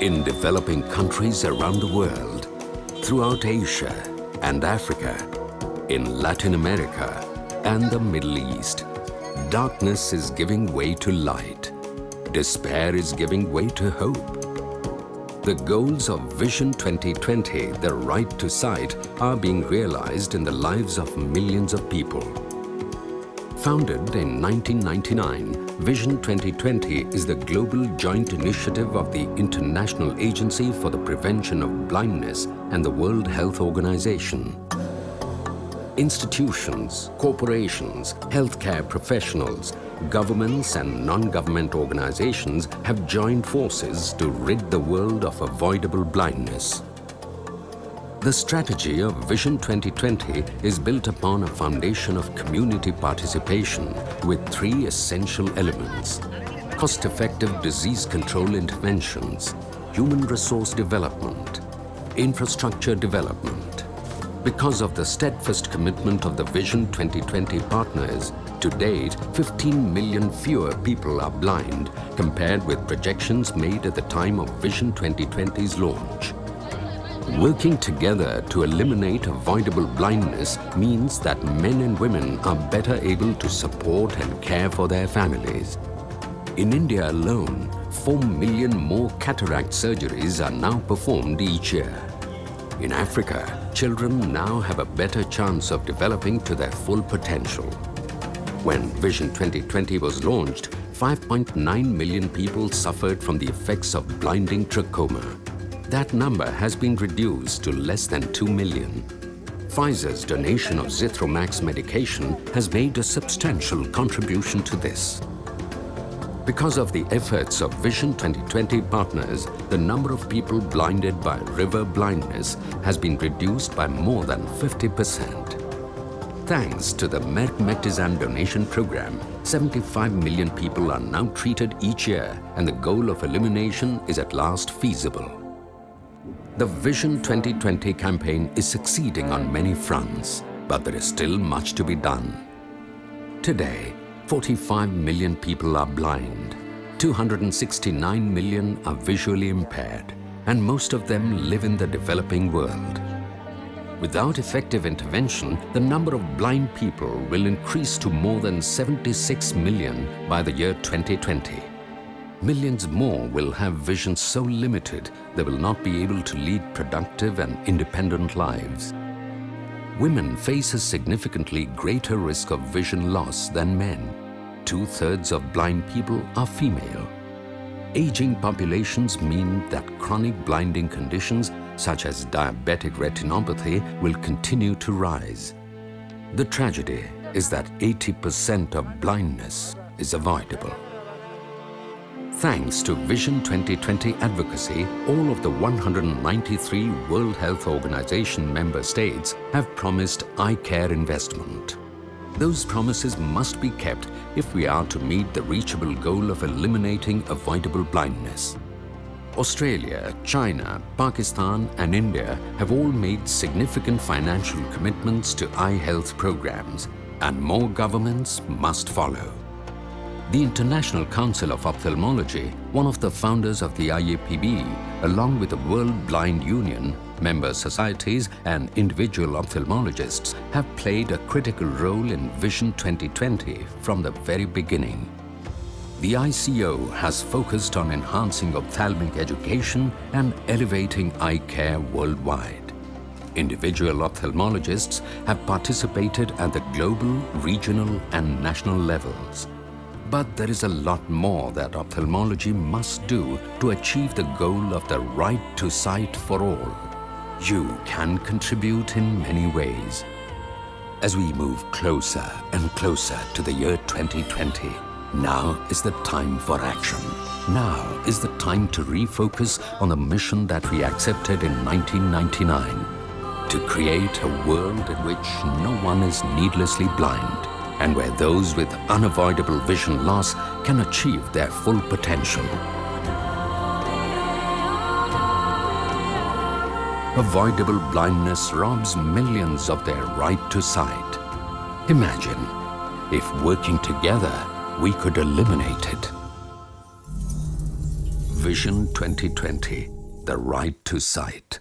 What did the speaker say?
in developing countries around the world, throughout Asia and Africa, in Latin America and the Middle East. Darkness is giving way to light. Despair is giving way to hope. The goals of Vision 2020, the right to sight, are being realized in the lives of millions of people. Founded in 1999, Vision 2020 is the global joint initiative of the International Agency for the Prevention of Blindness and the World Health Organization. Institutions, corporations, healthcare professionals, governments and non-government organizations have joined forces to rid the world of avoidable blindness. The strategy of Vision 2020 is built upon a foundation of community participation with three essential elements: cost-effective disease control interventions, human resource development, infrastructure development. Because of the steadfast commitment of the Vision 2020 partners, to date, 15 million fewer people are blind compared with projections made at the time of Vision 2020's launch. Working together to eliminate avoidable blindness means that men and women are better able to support and care for their families. In India alone, 4 million more cataract surgeries are now performed each year. In Africa, children now have a better chance of developing to their full potential. When Vision 2020 was launched, 5.9 million people suffered from the effects of blinding trachoma. That number has been reduced to less than 2 million. Pfizer's donation of Zithromax medication has made a substantial contribution to this. Because of the efforts of Vision 2020 partners, the number of people blinded by river blindness has been reduced by more than 50%. Thanks to the Merck Mectizan donation program, 75 million people are now treated each year, and the goal of elimination is at last feasible. The Vision 2020 campaign is succeeding on many fronts, but there is still much to be done. Today, 45 million people are blind, 269 million are visually impaired, and most of them live in the developing world. Without effective intervention, the number of blind people will increase to more than 76 million by the year 2020. Millions more will have vision so limited they will not be able to lead productive and independent lives. Women face a significantly greater risk of vision loss than men. 2/3 of blind people are female. Aging populations mean that chronic blinding conditions such as diabetic retinopathy will continue to rise. The tragedy is that 80% of blindness is avoidable. Thanks to Vision 2020 advocacy, all of the 193 World Health Organization member states have promised eye care investment. Those promises must be kept if we are to meet the reachable goal of eliminating avoidable blindness. Australia, China, Pakistan and India have all made significant financial commitments to eye health programs, and more governments must follow. The International Council of Ophthalmology, one of the founders of the IAPB, along with the World Blind Union, member societies and individual ophthalmologists have played a critical role in Vision 2020 from the very beginning. The ICO has focused on enhancing ophthalmic education and elevating eye care worldwide. Individual ophthalmologists have participated at the global, regional and national levels. But there is a lot more that ophthalmology must do to achieve the goal of the right to sight for all. You can contribute in many ways. As we move closer and closer to the year 2020, now is the time for action. Now is the time to refocus on the mission that we accepted in 1999, to create a world in which no one is needlessly blind, and where those with unavoidable vision loss can achieve their full potential. Avoidable blindness robs millions of their right to sight. Imagine if working together we could eliminate it. Vision 2020. the right to sight.